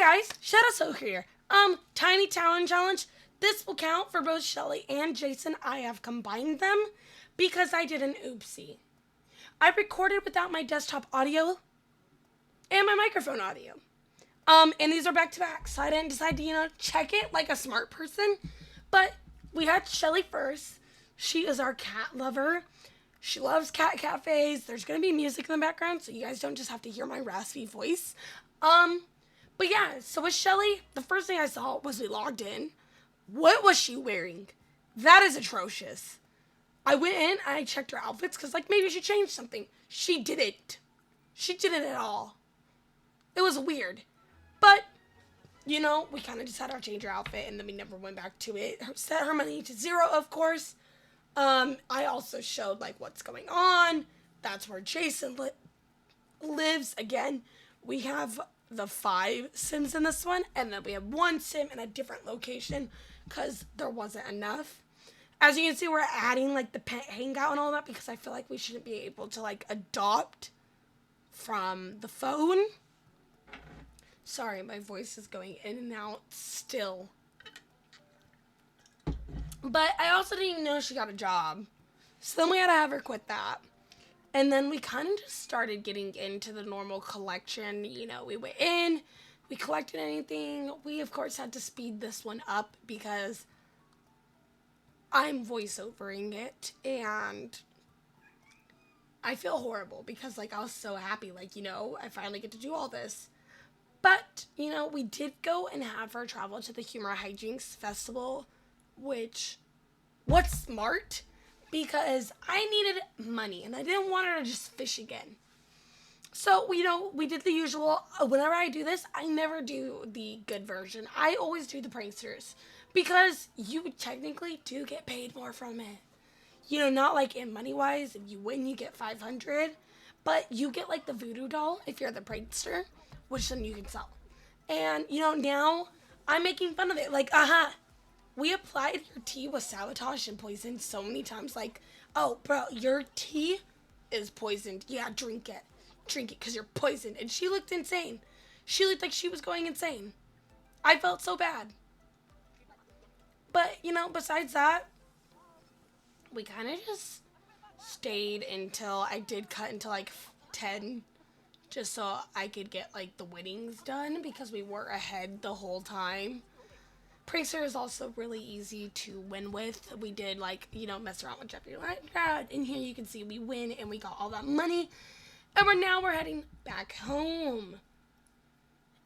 guys, Shadow here. Tiny Talent Challenge. This will count for both Shelly and Jason. I have combined them because I did an oopsie. I recorded without my desktop audio and my microphone audio. And these are back to back, so I didn't decide to, check it like a smart person. But we had Shelly first. She is our cat lover. She loves cat cafes. There's going to be music in the background, so you guys don't just have to hear my raspy voice. But yeah, so with Shelly, the first thing I saw was we logged in. What was she wearing? That is atrocious. I went in, I checked her outfits, because, maybe she changed something. She didn't. She didn't at all. It was weird. But, we kind of just had her change her outfit, and then we never went back to it. Set her money to 0, of course. I also showed, what's going on. That's where Jason lives. Again, we have the 5 Sims in this one, and then we have 1 Sim in a different location, because there wasn't enough. As you can see, we're adding, the pet hangout and all that, because I feel like we shouldn't be able to, adopt from the phone. Sorry, my voice is going in and out still. But I also didn't even know she got a job. So then we had to have her quit that. And then we kind of just started getting into the normal collection. We went in, we collected anything. We, of course, had to speed this one up because I'm voiceovering it. And I feel horrible because, I was so happy. I finally get to do all this. But, we did go and have her travel to the Humor Hijinks Festival, which was smart because I needed money and I didn't want her to just fish again. So, we did the usual. Whenever I do this, I never do the good version. I always do the pranksters because you technically do get paid more from it. Not in money-wise. If you win, you get 500. But you get, the voodoo doll if you're the prankster, which then you can sell. And, now I'm making fun of it. We applied your tea with sabotage and poison so many times. Oh, bro, your tea is poisoned. Yeah, drink it. Drink it because you're poisoned. And she looked insane. She looked like she was going insane. I felt so bad. But, besides that, we kind of just stayed until I did cut into 10 just so I could get the winnings done because we were ahead the whole time. Prankster is also really easy to win with. We did mess around with Jeffrey Landgrad, and here you can see we win and we got all that money, and we're heading back home.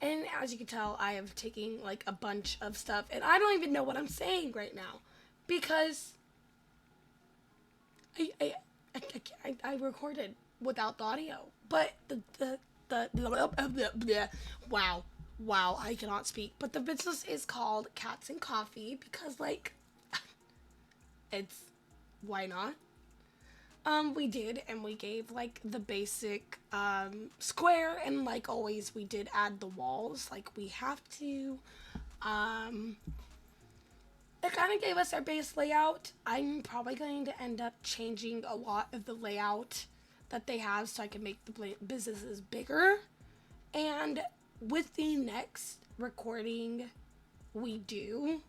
And as you can tell, I am taking a bunch of stuff, and I don't even know what I'm saying right now because I recorded without the audio. But wow, I cannot speak. But the business is called Cats and Coffee because it's, why not? We did, and we gave the basic square, and always we did add the walls we have to. It kind of gave us our base layout. I'm probably going to end up changing a lot of the layout that they have so I can make the businesses bigger. And with the next recording we do,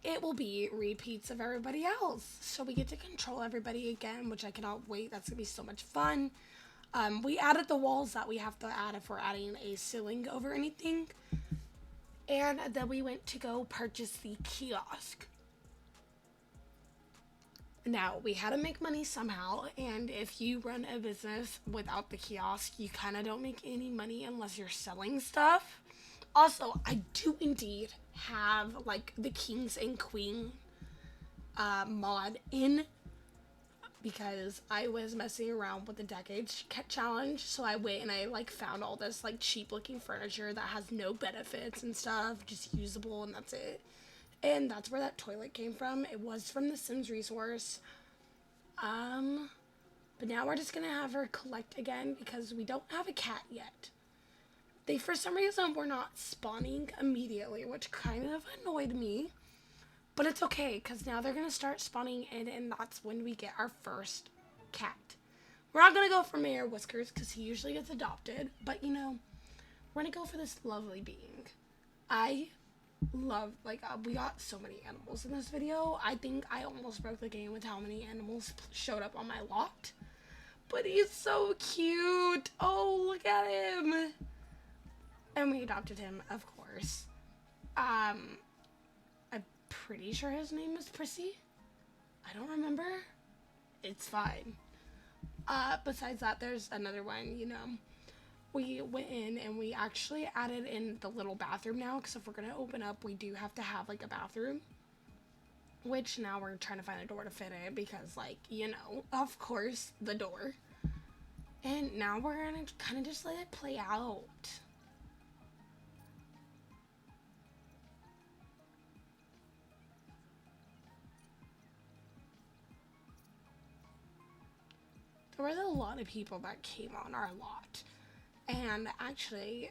it will be repeats of everybody else. So we get to control everybody again, which I cannot wait. That's going to be so much fun. We added the walls that we have to add if we're adding a ceiling over anything. And then we went to go purchase the kiosk. Now, we had to make money somehow, and if you run a business without the kiosk, you kind of don't make any money unless you're selling stuff. Also, I do indeed have, the Kings and Queen mod in because I was messing around with the Decades Challenge, so I went and I, found all this, cheap-looking furniture that has no benefits and stuff, just usable, and that's it. And that's where that toilet came from. It was from the Sims resource. But now we're just going to have her collect again because we don't have a cat yet. They, for some reason, were not spawning immediately, which kind of annoyed me. But it's okay because now they're going to start spawning in, and that's when we get our first cat. We're not going to go for Mayor Whiskers because he usually gets adopted. But, you know, we're going to go for this lovely being. I love, like, we got so many animals in this video. I think I almost broke the game with how many animals showed up on my lot. But he's so cute. Oh, look at him. And we adopted him, of course. I'm pretty sure his name is Prissy. I don't remember. It's fine. Besides that, there's another one, you know. We went in and we actually added in the little bathroom now, because if we're going to open up, we do have to have, like, a bathroom. Which now we're trying to find a door to fit in, because, like, you know, of course, the door. And now we're going to kind of just let it play out. There was a lot of people that came on our lot, and actually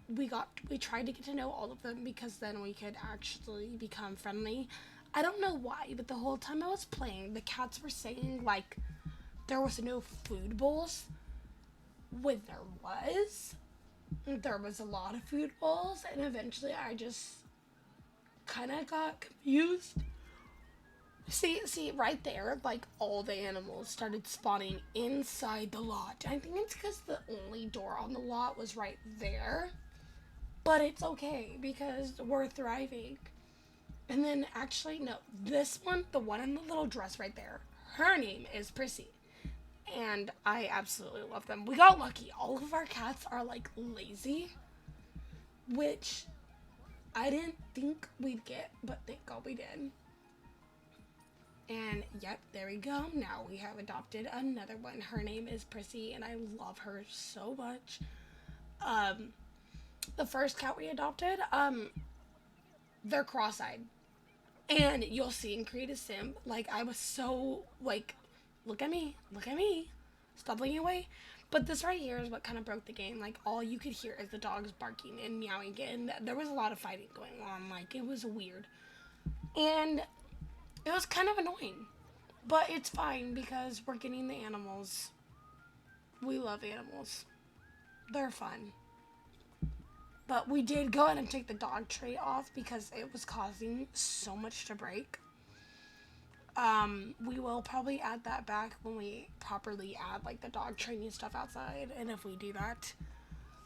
we tried to get to know all of them, because then we could actually become friendly. I don't know why, but the whole time I was playing, the cats were saying, like, there was no food bowls, when there was a lot of food bowls, and eventually I just kind of got confused. See, right there, like, all the animals started spawning inside the lot. I think it's because the only door on the lot was right there. But it's okay, because we're thriving. And then, actually, no, this one, the one in the little dress right there, her name is Prissy. And I absolutely love them. We got lucky. All of our cats are, like, lazy, which I didn't think we'd get, but thank God we did. And, yep, there we go. Now we have adopted another one. Her name is Prissy, and I love her so much. The first cat we adopted, they're cross-eyed. And you'll see in Create a Sim, like, I was so, like, look at me. Stop looking away. But this right here is what kind of broke the game. Like, all you could hear is the dogs barking and meowing. And there was a lot of fighting going on. Like, it was weird. And it was kind of annoying, but it's fine because we're getting the animals. We love animals. They're fun. But we did go ahead and take the dog tray off because it was causing so much to break. We will probably add that back when we properly add, like, the dog training stuff outside. And if we do that,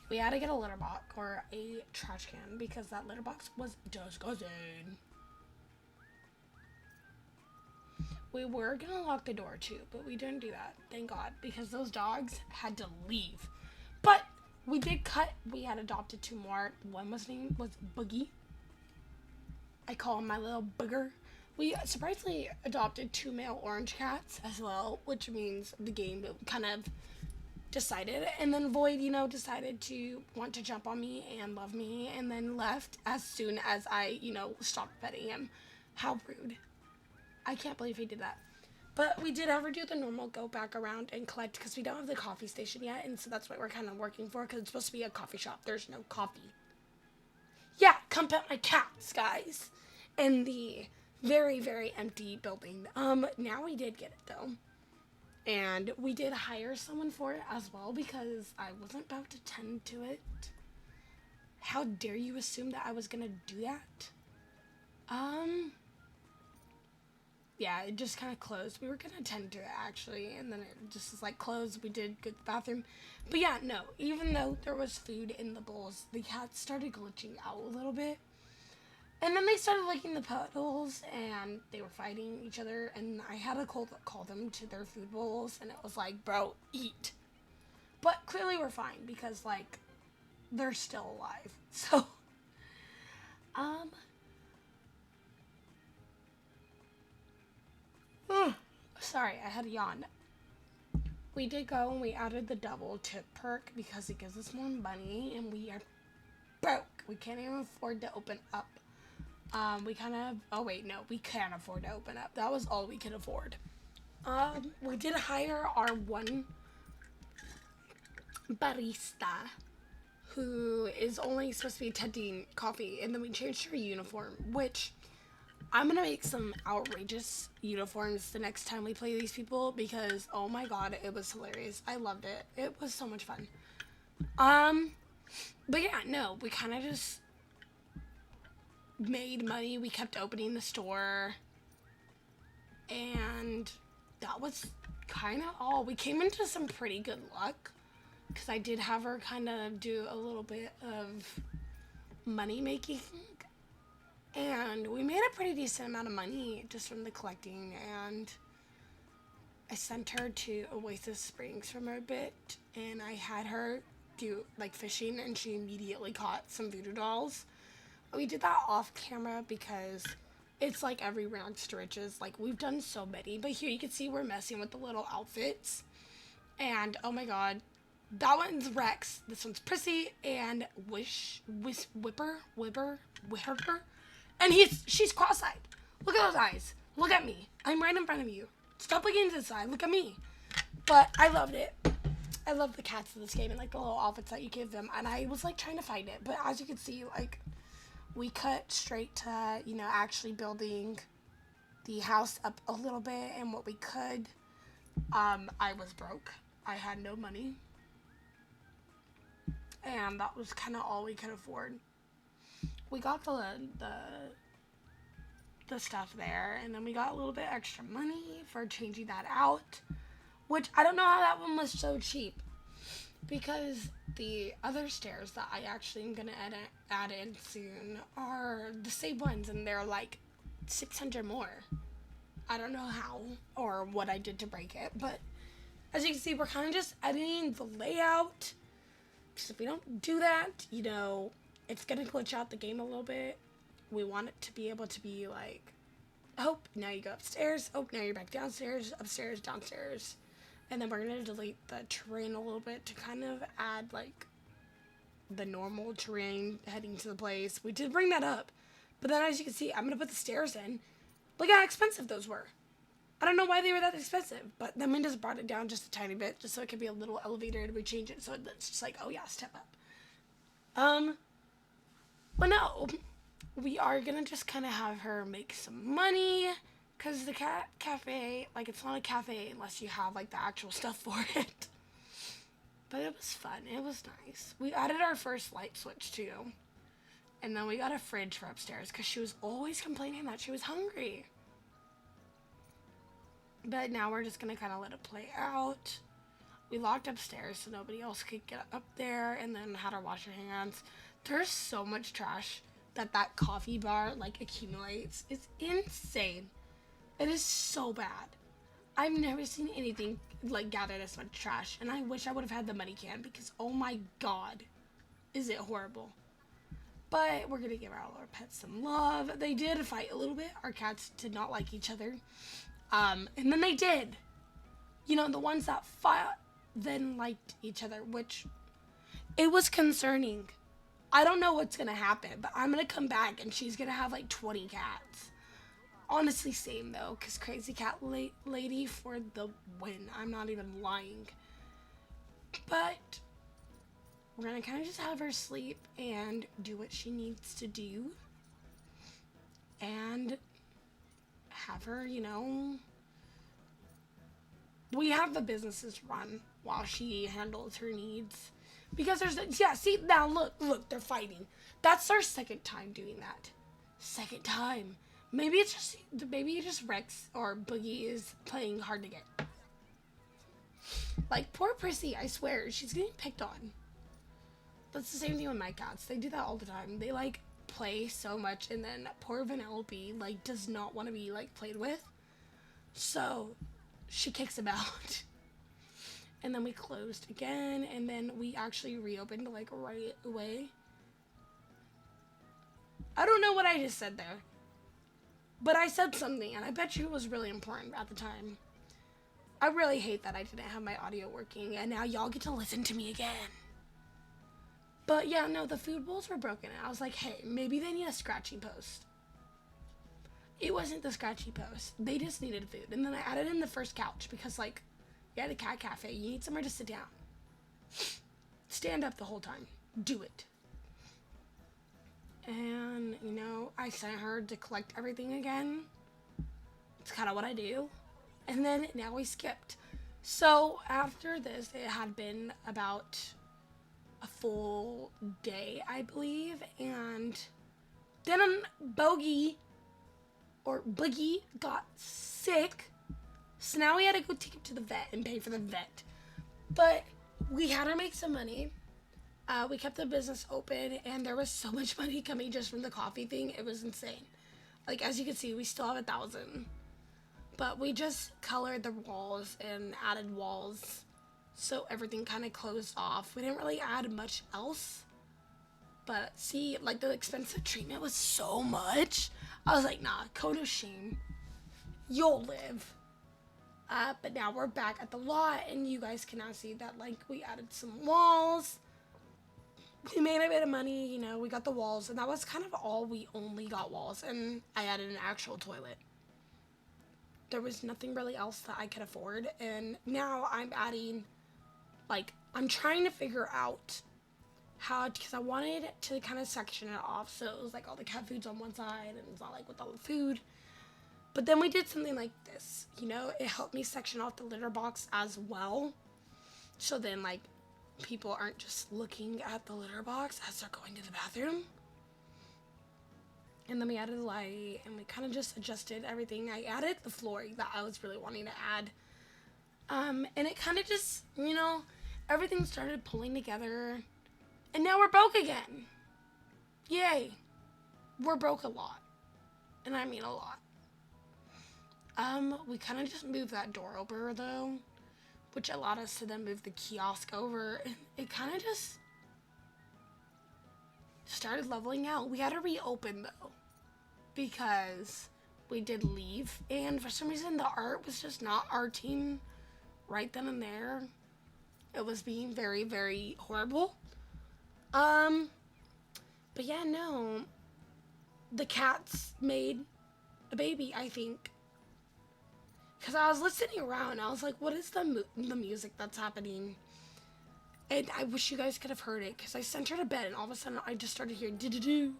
we had to get a litter box or a trash can because that litter box was disgusting. We were going to lock the door, too, but we didn't do that, thank God, because those dogs had to leave. But we did we had adopted 2 more. One was named Boogie. I call him my little booger. We surprisingly adopted 2 male orange cats as well, which means the game kind of decided. And then Void, you know, decided to want to jump on me and love me, and then left as soon as I, you know, stopped petting him. How rude. I can't believe he did that. But we did ever do the normal go back around and collect, because we don't have the coffee station yet, and so that's what we're kind of working for, because it's supposed to be a coffee shop. There's no coffee. Yeah, come pet my cats, guys. In the very, very empty building. Now we did get it, though. And we did hire someone for it as well, because I wasn't about to tend to it. How dare you assume that I was going to do that? Yeah, it just kind of closed. We were going to tend to it, actually, and then it just was, like, closed. We did go to the bathroom. But, yeah, no, even though there was food in the bowls, the cats started glitching out a little bit. And then they started licking the puddles, and they were fighting each other, and I had to call them to their food bowls, and it was like, bro, eat. But clearly we're fine, because, like, they're still alive. So, sorry, I had a yawn. We did go and we added the double tip perk because it gives us more money, and we are broke. We can't even afford to open up. We can't afford to open up. That was all we could afford. We did hire our one barista who is only supposed to be tending coffee, and then we changed her uniform, which I'm gonna make some outrageous uniforms the next time we play these people because oh my god, it was hilarious. I loved it. It was so much fun. Um, but yeah, no, we kind of just made money. We kept opening the store, and that was kind of all. We came into some pretty good luck because I did have her kind of do a little bit of money making, and we made a pretty decent amount of money just from the collecting. And I sent her to Oasis Springs for a bit, and I had her do like fishing, and she immediately caught some voodoo dolls. We did that off camera because it's like every rags to riches. Like, we've done so many, but here you can see we're messing with the little outfits. And oh my god, that one's Rex, this one's Prissy, and Whipper, and she's cross-eyed. Look at those eyes. Look at me. I'm right in front of you. Stop looking to the side. Look at me. But I loved it. I love the cats in this game and like the little outfits that you give them. And I was like trying to find it, but as you can see, like, we cut straight to, you know, actually building the house up a little bit and what we could. I was broke. I had no money. And that was kind of all we could afford. We got the stuff there, and then we got a little bit extra money for changing that out, which I don't know how that one was so cheap, because the other stairs that I actually am gonna add in soon are the same ones, and they're like 600 more. I don't know how or what I did to break it, but as you can see, we're kind of just editing the layout, because if we don't do that, you know, it's gonna glitch out the game a little bit. We want it to be able to be like, oh, now you go upstairs, oh, now you're back downstairs, upstairs, downstairs. And then we're going to delete the terrain a little bit to kind of add like the normal terrain heading to the place. We did bring that up, but then as you can see, I'm going to put the stairs in. Look how expensive those were. I don't know why they were that expensive, but then we just brought it down just a tiny bit just so it could be a little elevator, and we change it so it's just like, oh yeah, step up. But no, we are gonna just kind of have her make some money, because the cafe, like, it's not a cafe unless you have like the actual stuff for it. But it was fun. It was nice. We added our first light switch too, and then we got a fridge for upstairs because she was always complaining that she was hungry. But now we're just gonna kind of let it play out. We locked upstairs so nobody else could get up there, and then had her wash her hands. There's so much trash that coffee bar like accumulates. It's insane. It is so bad. I've never seen anything like gather this much trash, and I wish I would have had the money can, because oh my god, is it horrible. But we're gonna give all our pets some love. They did fight a little bit. Our cats did not like each other. And then they did. You know, the ones that fought then liked each other, which it was concerning. I don't know what's gonna happen, but I'm gonna come back and she's gonna have like 20 cats. Honestly, same though, because crazy cat lady for the win. I'm not even lying. But we're gonna kind of just have her sleep and do what she needs to do, and have her, you know, we have the businesses run while she handles her needs. Because yeah, see, now look, they're fighting. That's our second time doing that. Second time. Maybe it's just Rex or Boogie is playing hard to get. Like, poor Prissy, I swear, she's getting picked on. That's the same thing with my cats. They do that all the time. They, like, play so much, and then poor Vanellope, like, does not want to be, like, played with. So, she kicks him out. And then we closed again, and then we actually reopened, like, right away. I don't know what I just said there. But I said something, and I bet you it was really important at the time. I really hate that I didn't have my audio working, and now y'all get to listen to me again. But yeah, no, the food bowls were broken, and I was like, hey, maybe they need a scratchy post. It wasn't the scratchy post. They just needed food. And then I added in the first couch, because, like, you're at a cat cafe, you need somewhere to sit down. Stand up the whole time. Do it. And, you know, I sent her to collect everything again. It's kind of what I do. And then now we skipped. So after this, it had been about a full day, I believe. And then Boogie got sick. So now we had to go take him to the vet and pay for the vet. But we had to make some money. We kept the business open, and there was so much money coming just from the coffee thing. It was insane. Like, as you can see, we still have 1,000. But we just colored the walls and added walls, so everything kind of closed off. We didn't really add much else. But see, like, the expensive treatment was so much. I was like, nah, code of shame. You'll live. But now we're back at the lot, and you guys can now see that, like, we added some walls. We made a bit of money, you know, we got the walls, and that was kind of all. We only got walls, and I added an actual toilet. There was nothing really else that I could afford, and now I'm adding, like, I'm trying to figure out how, because I wanted to kind of section it off, so it was like all the cat food's on one side, and it's not like with all the food. But then we did something like this, you know, it helped me section off the litter box as well. So then, like, people aren't just looking at the litter box as they're going to the bathroom. And then we added the light, and we kind of just adjusted everything. I added the flooring that I was really wanting to add. And it kind of just, you know, everything started pulling together. And now we're broke again. Yay. We're broke a lot. And I mean a lot. We kind of just moved that door over, though, which allowed us to then move the kiosk over. And it kind of just started leveling out. We had to reopen, though, because we did leave. And for some reason, the art was just not our team right then and there. It was being very, very horrible. But yeah, no. The cats made a baby, I think. Because I was listening around, I was like, what is the music that's happening? And I wish you guys could have heard it, because I sent her to bed, and all of a sudden, I just started hearing do-do-do,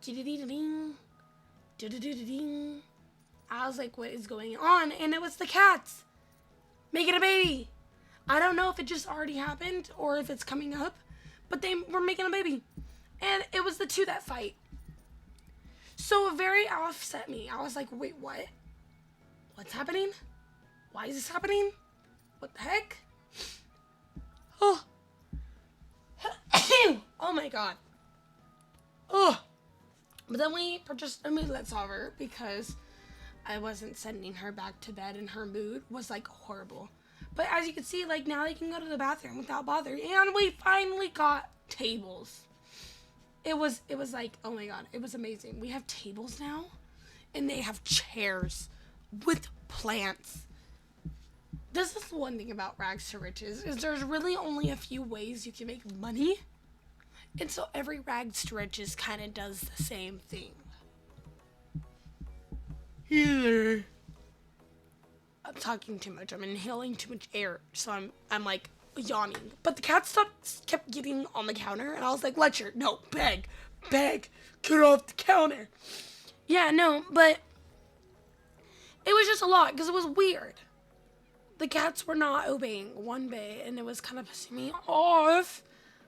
do-do-do-do-ding, do-do-do-do-ding. I was like, what is going on? And it was the cats making a baby. I don't know if it just already happened, or if it's coming up, but they were making a baby. And it was the two that fight. So it very upset me. I was like, wait, what? What's happening? Why is this happening? What the heck? Oh. Oh my god. Oh. But then we purchased a moodlet solver because I wasn't sending her back to bed, and her mood was like horrible. But as you can see, like, now they can go to the bathroom without bother. And we finally got tables. It was like, oh my god, it was amazing. We have tables now, and they have chairs with plants. This is the one thing about rags to riches, is there's really only a few ways you can make money. And so every rags to riches kind of does the same thing. Here. I'm talking too much. I'm inhaling too much air. So I'm like yawning. But the cat kept getting on the counter, and I was like, Lecture, no, beg, get off the counter. Yeah, no, but it was just a lot because it was weird. The cats were not obeying one bit, and it was kind of pissing me off.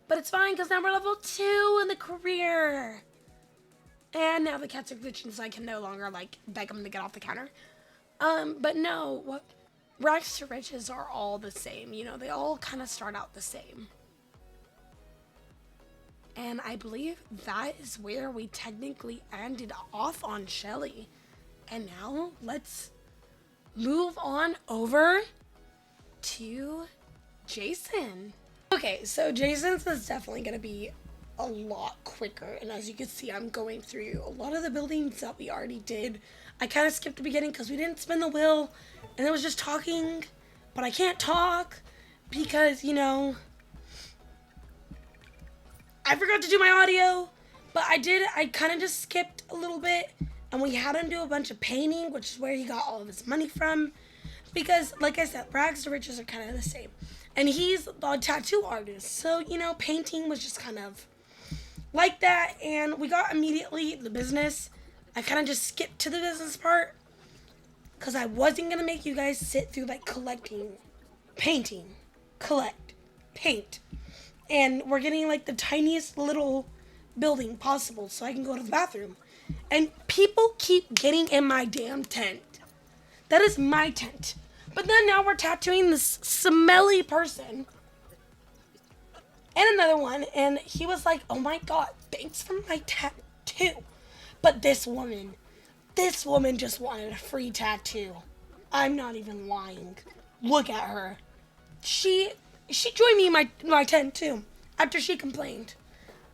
But it's fine because now we're level 2 in the career. And now the cats are glitching, so I can no longer, like, beg them to get off the counter. But no, what rags to riches are all the same. You know, they all kind of start out the same. And I believe that is where we technically ended off on Shelly. And now let's move on over to Jason. Okay, so Jason's is definitely going to be a lot quicker. And as you can see, I'm going through a lot of the buildings that we already did. I kind of skipped the beginning because we didn't spin the wheel. And it was just talking. But I can't talk because, you know, I forgot to do my audio. But I kind of just skipped a little bit. And we had him do a bunch of painting, which is where he got all of his money from. Because, like I said, rags to riches are kind of the same. And he's a tattoo artist. So, you know, painting was just kind of like that, and we got immediately the business. I kind of just skipped to the business part because I wasn't going to make you guys sit through like collecting, painting, collect, paint. And we're getting like the tiniest little building possible so I can go to the bathroom. And people keep getting in my damn tent. That is my tent. But then now we're tattooing this smelly person. And another one. And he was like, oh my god, thanks for my tattoo. But this woman just wanted a free tattoo. I'm not even lying. Look at her. She joined me in my tent too after she complained.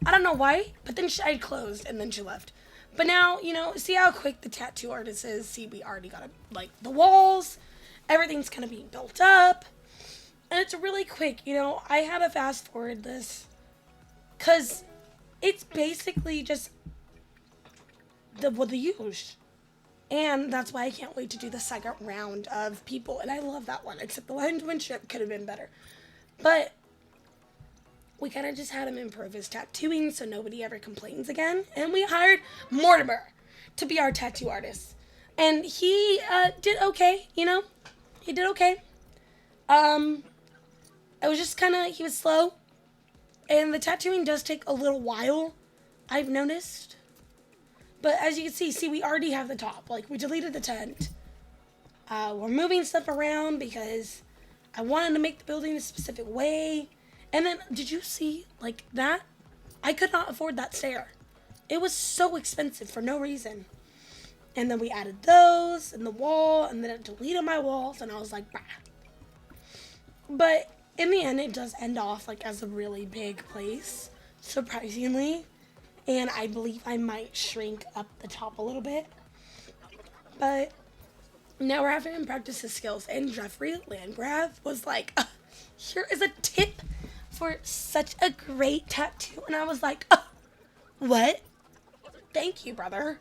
I don't know why, but then I closed and then she left. But now, see how quick the tattoo artist is? See, we already got the walls. Everything's kind of being built up. And it's really quick, I had to fast forward this. Because it's basically just the use. And that's why I can't wait to do the second round of people. And I love that one, except the linesmanship could have been better. But we kind of just had him improve his tattooing so nobody ever complains again. And we hired Mortimer to be our tattoo artist. And he did okay, He did okay. It was just he was slow. And the tattooing does take a little while, I've noticed. But as you can see, we already have the top. We deleted the tent. We're moving stuff around because I wanted to make the building a specific way. And then, did you see, that? I could not afford that stair. It was so expensive for no reason. And then we added those and the wall, and then it deleted my walls, and I was like, bah. But in the end, it does end off, as a really big place, surprisingly. And I believe I might shrink up the top a little bit. But now we're having him practice his skills. And Jeffrey Landgraf was like, here is a tip for such a great tattoo. And I was like, what? Thank you, brother.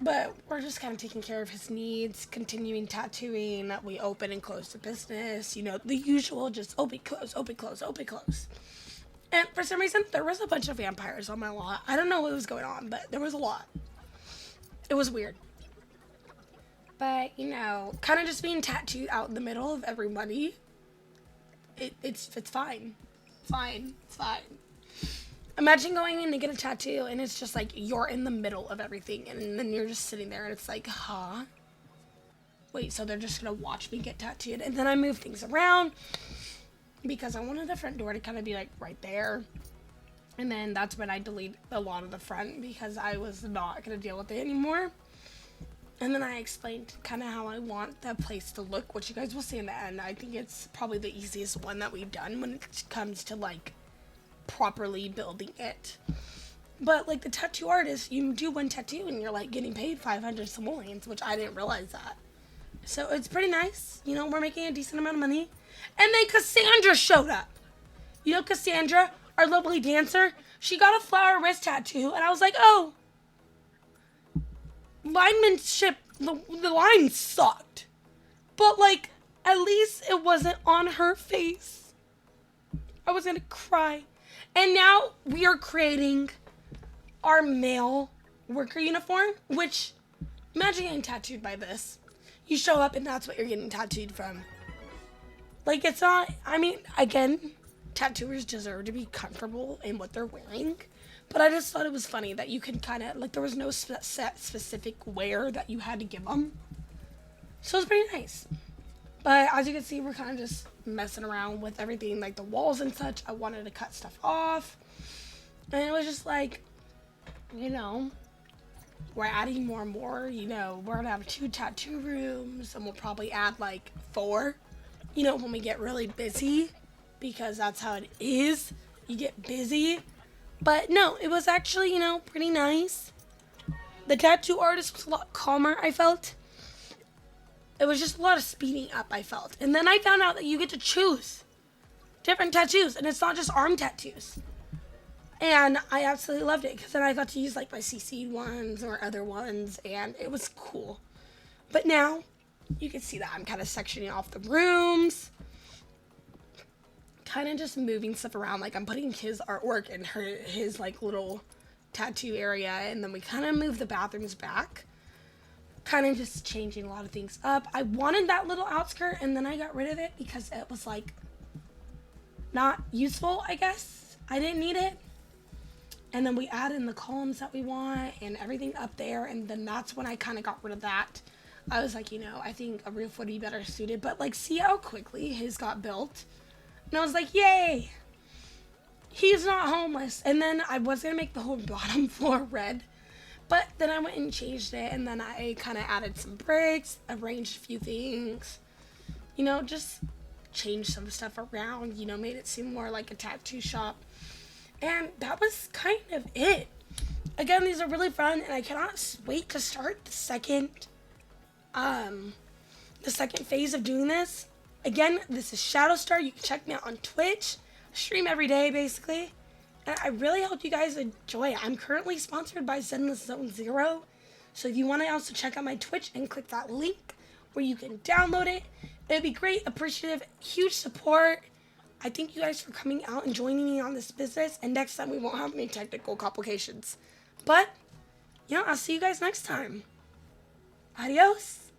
But we're just kind of taking care of his needs, continuing tattooing. We open and close the business. The usual, just open, close, open, close, open, close. And for some reason, there was a bunch of vampires on my lot. I don't know what was going on, but there was a lot. It was weird. But, kind of just being tattooed out in the middle of everybody, it's fine. It's fine. Imagine going in to get a tattoo, and it's just you're in the middle of everything, and then you're just sitting there, and it's huh? Wait, so they're just going to watch me get tattooed? And then I move things around because I wanted the front door to kind of be right there. And then that's when I delete a lot of the front because I was not going to deal with it anymore. And then I explained kind of how I want that place to look, which you guys will see in the end. I think it's probably the easiest one that we've done when it comes to properly building it. But the tattoo artist, you do one tattoo and you're getting paid 500 simoleons, which I didn't realize that. So it's pretty nice. We're making a decent amount of money. And then Cassandra showed up. Cassandra, our lovely dancer, she got a flower wrist tattoo, and I was like, oh, linemanship, the line sucked. But, at least it wasn't on her face. I was gonna cry. And now we are creating our male worker uniform, which, imagine getting tattooed by this. You show up and that's what you're getting tattooed from. It's not, again, tattooers deserve to be comfortable in what they're wearing. But I just thought it was funny that you could kind of, there was no set specific wear that you had to give them. So it was pretty nice. But as you can see, we're kind of just messing around with everything, the walls and such. I wanted to cut stuff off. And it was just we're adding more and more. We're going to have 2 tattoo rooms, and we'll probably add 4, when we get really busy, because that's how it is. You get busy. But no, it was actually, pretty nice. The tattoo artist was a lot calmer, I felt. It was just a lot of speeding up, I felt. And then I found out that you get to choose different tattoos, and it's not just arm tattoos. And I absolutely loved it, because then I got to use my CC ones or other ones, and it was cool. But now, you can see that I'm kind of sectioning off the rooms. kind of just moving stuff around. Like I'm putting his artwork in his like little tattoo area, and then we kind of moved the bathrooms back. Kind of just changing a lot of things up. I wanted that little outskirt, and then I got rid of it because it was like not useful, I guess. I didn't need it. And then we added in the columns that we want and everything up there, and then that's when I kind of got rid of that. I was like, I think a roof would be better suited, but like, see how quickly his got built? And I was like, yay! He's not homeless. And then I was gonna make the whole bottom floor red, but then I went and changed it, and then I kind of added some bricks, arranged a few things, just changed some stuff around, made it seem more like a tattoo shop. And that was kind of it. Again, these are really fun, and I cannot wait to start the second phase of doing this. Again, this is Shadowstar. You can check me out on Twitch. I stream every day, basically. And I really hope you guys enjoy it. I'm currently sponsored by Zenless Zone Zero. So if you want to also check out my Twitch and click that link where you can download it, it'd be great, appreciative, huge support. I thank you guys for coming out and joining me on this business. And next time we won't have any technical complications. But, I'll see you guys next time. Adios.